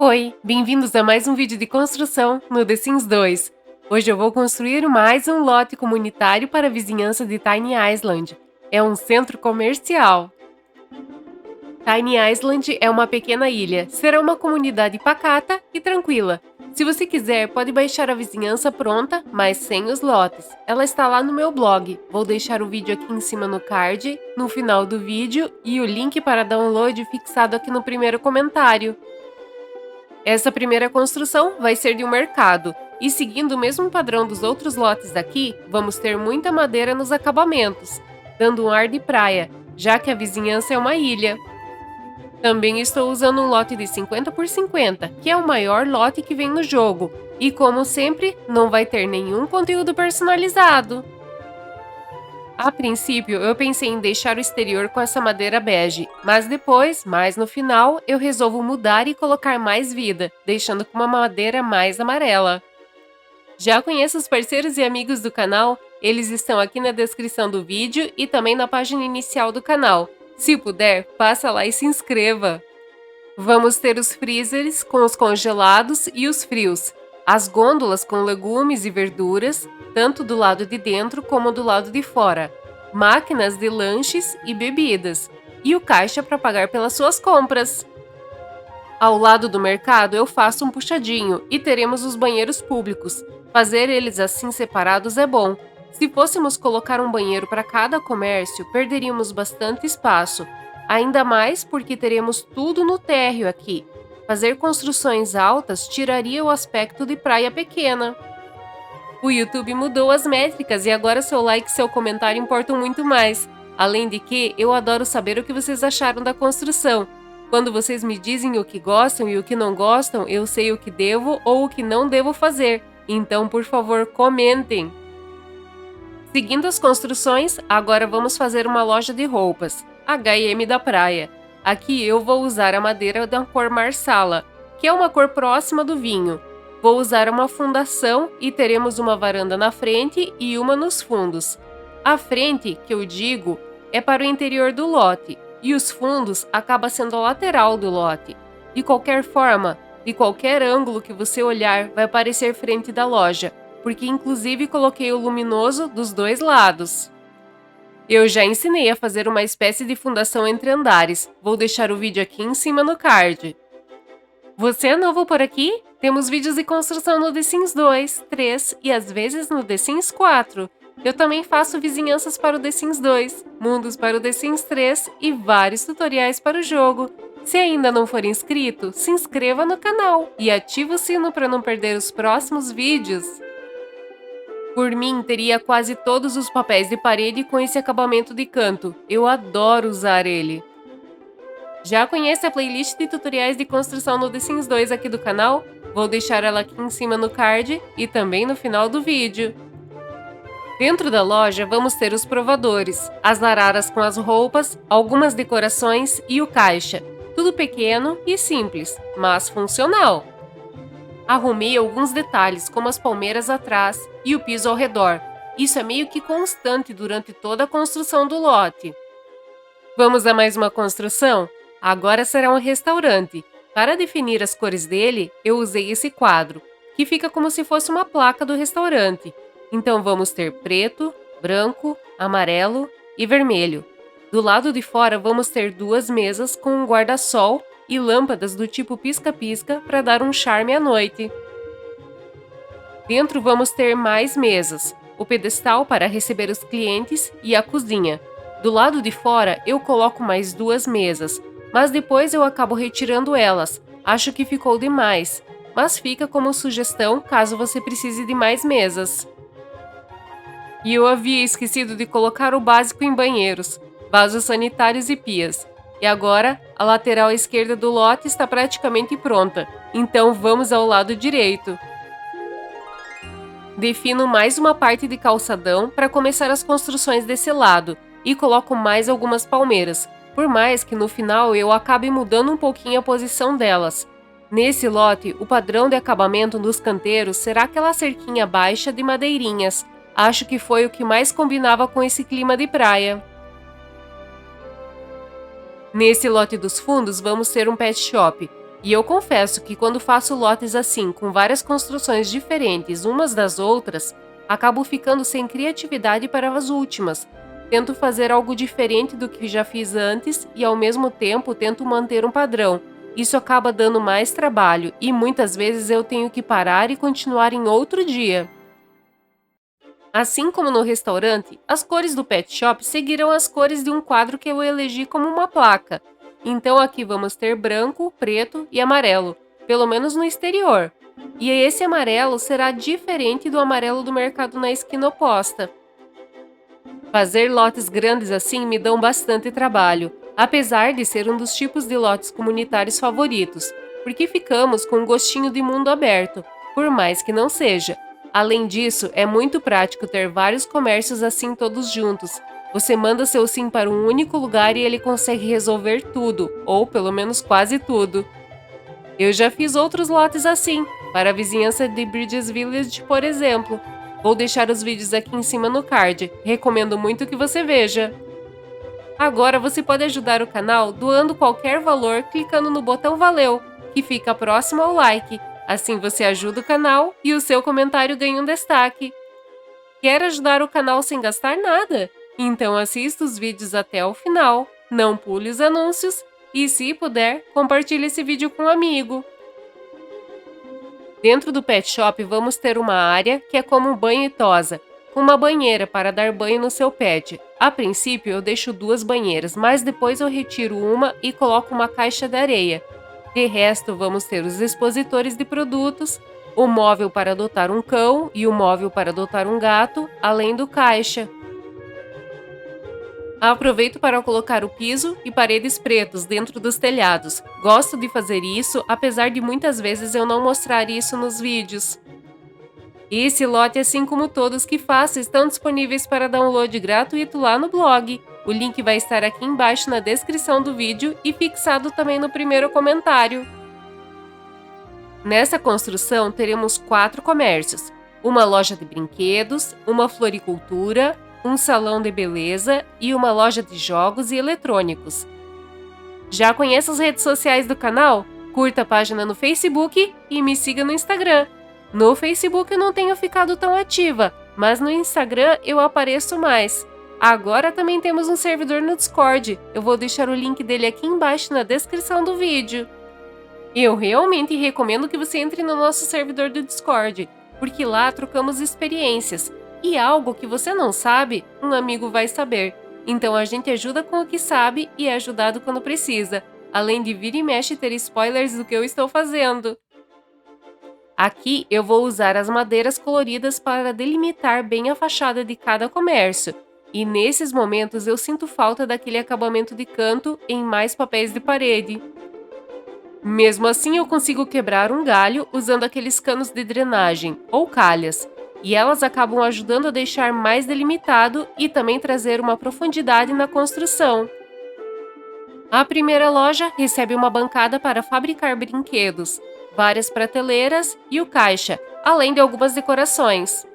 Oi, bem-vindos a mais um vídeo de construção no The Sims 2. Hoje eu vou construir mais um lote comunitário para a vizinhança de Tiny Island. É um centro comercial. Tiny Island é uma pequena ilha. Será uma comunidade pacata e tranquila. Se você quiser, pode baixar a vizinhança pronta, mas sem os lotes. Ela está lá no meu blog. Vou deixar o vídeo aqui em cima no card, no final do vídeo, e o link para download fixado aqui no primeiro comentário. Essa primeira construção vai ser de um mercado, e seguindo o mesmo padrão dos outros lotes daqui, vamos ter muita madeira nos acabamentos, dando um ar de praia, já que a vizinhança é uma ilha. Também estou usando um lote de 50 por 50, que é o maior lote que vem no jogo, e como sempre, não vai ter nenhum conteúdo personalizado. A princípio, eu pensei em deixar o exterior com essa madeira bege, mas depois, mais no final, eu resolvo mudar e colocar mais vida, deixando com uma madeira mais amarela. Já conheço os parceiros e amigos do canal? Eles estão aqui na descrição do vídeo e também na página inicial do canal. Se puder, passa lá e se inscreva! Vamos ter os freezers com os congelados e os frios, as gôndolas com legumes e verduras, tanto do lado de dentro como do lado de fora, máquinas de lanches e bebidas, e o caixa para pagar pelas suas compras. Ao lado do mercado eu faço um puxadinho e teremos os banheiros públicos. Fazer eles assim separados é bom. Se fôssemos colocar um banheiro para cada comércio, perderíamos bastante espaço. Ainda mais porque teremos tudo no térreo aqui. Fazer construções altas tiraria o aspecto de praia pequena. O YouTube mudou as métricas e agora seu like e seu comentário importam muito mais. Além de que, eu adoro saber o que vocês acharam da construção. Quando vocês me dizem o que gostam e o que não gostam, eu sei o que devo ou o que não devo fazer. Então, por favor, comentem! Seguindo as construções, agora vamos fazer uma loja de roupas, H&M da praia. Aqui eu vou usar a madeira da cor marsala, que é uma cor próxima do vinho. Vou usar uma fundação e teremos uma varanda na frente e uma nos fundos. A frente, que eu digo, é para o interior do lote, e os fundos acaba sendo a lateral do lote. De qualquer forma, de qualquer ângulo que você olhar, vai parecer frente da loja, porque inclusive coloquei o luminoso dos dois lados. Eu já ensinei a fazer uma espécie de fundação entre andares, vou deixar o vídeo aqui em cima no card. Você é novo por aqui? Temos vídeos de construção no The Sims 2, 3 e às vezes no The Sims 4. Eu também faço vizinhanças para o The Sims 2, mundos para o The Sims 3 e vários tutoriais para o jogo. Se ainda não for inscrito, se inscreva no canal e ative o sino para não perder os próximos vídeos. Por mim, teria quase todos os papéis de parede com esse acabamento de canto. Eu adoro usar ele. Já conhece a playlist de tutoriais de construção no The Sims 2 aqui do canal? Vou deixar ela aqui em cima no card e também no final do vídeo. Dentro da loja vamos ter os provadores, as araras com as roupas, algumas decorações e o caixa. Tudo pequeno e simples, mas funcional. Arrumei alguns detalhes, como as palmeiras atrás e o piso ao redor. Isso é meio que constante durante toda a construção do lote. Vamos a mais uma construção? Agora será um restaurante. Para definir as cores dele, eu usei esse quadro, que fica como se fosse uma placa do restaurante. Então vamos ter preto, branco, amarelo e vermelho. Do lado de fora vamos ter duas mesas com um guarda-sol e lâmpadas do tipo pisca-pisca para dar um charme à noite. Dentro vamos ter mais mesas, o pedestal para receber os clientes e a cozinha. Do lado de fora eu coloco mais duas mesas, mas depois eu acabo retirando elas. Acho que ficou demais, mas fica como sugestão caso você precise de mais mesas. E eu havia esquecido de colocar o básico em banheiros, vasos sanitários e pias. E agora, a lateral esquerda do lote está praticamente pronta, então vamos ao lado direito. Defino mais uma parte de calçadão para começar as construções desse lado e coloco mais algumas palmeiras, por mais que no final eu acabe mudando um pouquinho a posição delas. Nesse lote, o padrão de acabamento dos canteiros será aquela cerquinha baixa de madeirinhas. Acho que foi o que mais combinava com esse clima de praia. Nesse lote dos fundos vamos ter um pet shop. E eu confesso que quando faço lotes assim, com várias construções diferentes umas das outras, acabo ficando sem criatividade para as últimas. Tento fazer algo diferente do que já fiz antes e ao mesmo tempo tento manter um padrão. Isso acaba dando mais trabalho e muitas vezes eu tenho que parar e continuar em outro dia. Assim como no restaurante, as cores do pet shop seguirão as cores de um quadro que eu elegi como uma placa. Então aqui vamos ter branco, preto e amarelo, pelo menos no exterior. E esse amarelo será diferente do amarelo do mercado na esquina oposta. Fazer lotes grandes assim me dão bastante trabalho, apesar de ser um dos tipos de lotes comunitários favoritos, porque ficamos com um gostinho de mundo aberto, por mais que não seja. Além disso, é muito prático ter vários comércios assim todos juntos. Você manda seu sim para um único lugar e ele consegue resolver tudo, ou pelo menos quase tudo. Eu já fiz outros lotes assim, para a vizinhança de Bridges Village, por exemplo. Vou deixar os vídeos aqui em cima no card. Recomendo muito que você veja. Agora você pode ajudar o canal doando qualquer valor clicando no botão Valeu, que fica próximo ao like. Assim você ajuda o canal e o seu comentário ganha um destaque. Quer ajudar o canal sem gastar nada? Então assista os vídeos até o final, não pule os anúncios e, se puder, compartilhe esse vídeo com um amigo. Dentro do pet shop vamos ter uma área que é como banho e tosa, com uma banheira para dar banho no seu pet. A princípio eu deixo 2 banheiras, mas depois eu retiro uma e coloco uma caixa de areia. De resto, vamos ter os expositores de produtos, o móvel para adotar um cão e o móvel para adotar um gato, além do caixa. Aproveito para colocar o piso e paredes pretos dentro dos telhados. Gosto de fazer isso, apesar de muitas vezes eu não mostrar isso nos vídeos. Esse lote, assim como todos que faço, estão disponíveis para download gratuito lá no blog. O link vai estar aqui embaixo na descrição do vídeo e fixado também no primeiro comentário. Nessa construção teremos 4 comércios, uma loja de brinquedos, uma floricultura, um salão de beleza e uma loja de jogos e eletrônicos. Já conhece as redes sociais do canal? Curta a página no Facebook e me siga no Instagram. No Facebook eu não tenho ficado tão ativa, mas no Instagram eu apareço mais. Agora também temos um servidor no Discord, eu vou deixar o link dele aqui embaixo na descrição do vídeo. Eu realmente recomendo que você entre no nosso servidor do Discord, porque lá trocamos experiências. E algo que você não sabe, um amigo vai saber. Então a gente ajuda com o que sabe e é ajudado quando precisa, além de vira e mexe ter spoilers do que eu estou fazendo. Aqui eu vou usar as madeiras coloridas para delimitar bem a fachada de cada comércio. E nesses momentos eu sinto falta daquele acabamento de canto em mais papéis de parede. Mesmo assim eu consigo quebrar um galho usando aqueles canos de drenagem, ou calhas. E elas acabam ajudando a deixar mais delimitado e também trazer uma profundidade na construção. A primeira loja recebe uma bancada para fabricar brinquedos, várias prateleiras e o caixa, além de algumas decorações.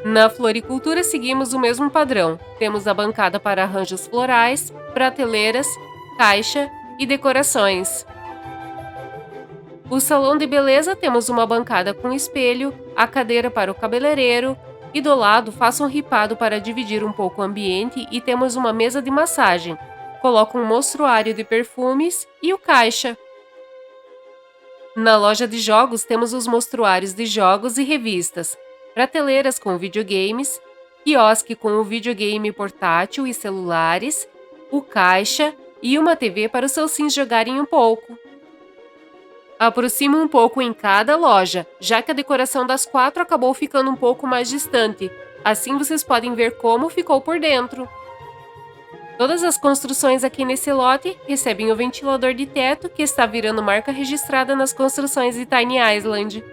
Na floricultura seguimos o mesmo padrão. Temos a bancada para arranjos florais, prateleiras, caixa e decorações. O salão de beleza temos uma bancada com espelho, a cadeira para o cabeleireiro e do lado faço um ripado para dividir um pouco o ambiente e temos uma mesa de massagem. Coloco um mostruário de perfumes e o caixa. Na loja de jogos temos os mostruários de jogos e revistas, prateleiras com videogames, quiosque com o videogame portátil e celulares, o caixa e uma TV para os seus sims jogarem um pouco. Aproximo um pouco em cada loja, já que a decoração das 4 acabou ficando um pouco mais distante. Assim vocês podem ver como ficou por dentro. Todas as construções aqui nesse lote recebem o ventilador de teto, que está virando marca registrada nas construções de Tiny Island.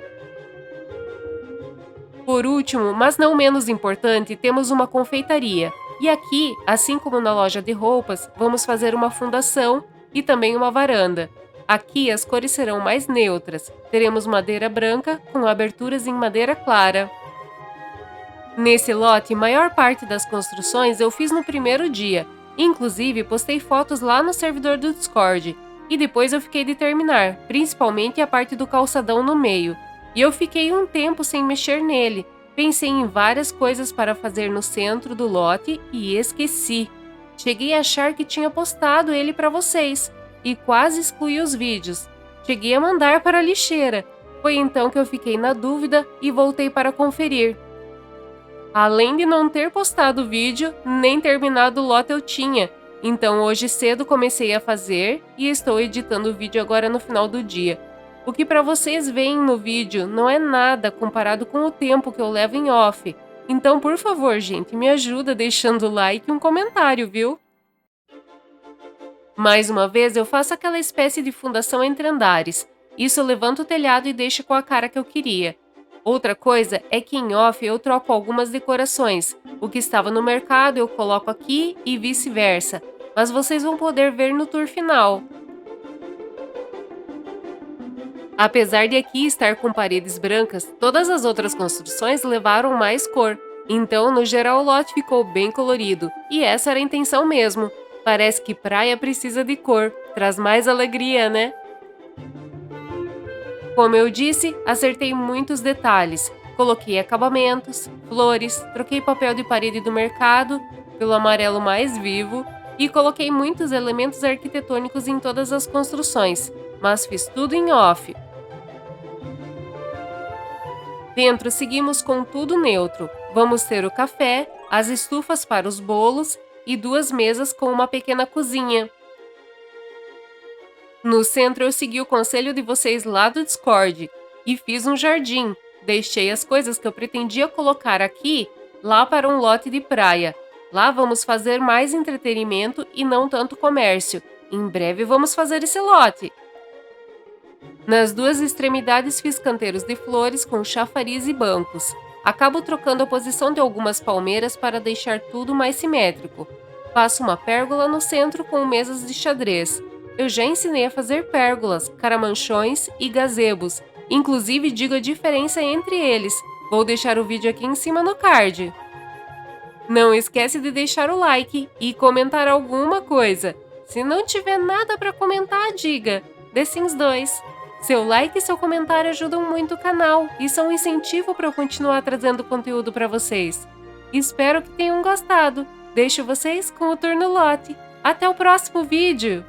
Por último, mas não menos importante, temos uma confeitaria. E aqui, assim como na loja de roupas, vamos fazer uma fundação e também uma varanda. Aqui as cores serão mais neutras. Teremos madeira branca com aberturas em madeira clara. Nesse lote, maior parte das construções eu fiz no primeiro dia. Inclusive, postei fotos lá no servidor do Discord. e depois eu fiquei de terminar, principalmente a parte do calçadão no meio. E eu fiquei um tempo sem mexer nele. Pensei em várias coisas para fazer no centro do lote e esqueci. Cheguei a achar que tinha postado ele para vocês e quase excluí os vídeos. Cheguei a mandar para a lixeira. Foi então que eu fiquei na dúvida e voltei para conferir. Além de não ter postado o vídeo, nem terminado o lote eu tinha. Então hoje cedo comecei a fazer e estou editando o vídeo agora no final do dia. O que para vocês veem no vídeo não é nada comparado com o tempo que eu levo em off. Então, por favor, gente, me ajuda deixando o like e um comentário, viu? Mais uma vez, eu faço aquela espécie de fundação entre andares. Isso eu levanto o telhado e deixo com a cara que eu queria. Outra coisa é que em off eu troco algumas decorações. O que estava no mercado eu coloco aqui e vice-versa. Mas vocês vão poder ver no tour final. Apesar de aqui estar com paredes brancas, todas as outras construções levaram mais cor. Então, no geral, o lote ficou bem colorido. E essa era a intenção mesmo. Parece que praia precisa de cor. Traz mais alegria, né? Como eu disse, acertei muitos detalhes. Coloquei acabamentos, flores, troquei papel de parede do mercado pelo amarelo mais vivo e coloquei muitos elementos arquitetônicos em todas as construções, mas fiz tudo em off. Dentro seguimos com tudo neutro. Vamos ter o café, as estufas para os bolos e 2 mesas com uma pequena cozinha. No centro eu segui o conselho de vocês lá do Discord e fiz um jardim. Deixei as coisas que eu pretendia colocar aqui lá para um lote de praia. Lá vamos fazer mais entretenimento e não tanto comércio. Em breve vamos fazer esse lote. Nas 2 extremidades fiz canteiros de flores com chafariz e bancos. Acabo trocando a posição de algumas palmeiras para deixar tudo mais simétrico. Faço uma pérgola no centro com mesas de xadrez. Eu já ensinei a fazer pérgolas, caramanchões e gazebos. Inclusive digo a diferença entre eles. Vou deixar o vídeo aqui em cima no card. Não esquece de deixar o like e comentar alguma coisa. Se não tiver nada para comentar, diga The Sims 2. Seu like e seu comentário ajudam muito o canal e são um incentivo para eu continuar trazendo conteúdo para vocês. Espero que tenham gostado. Deixo vocês com o tour no lote. Até o próximo vídeo!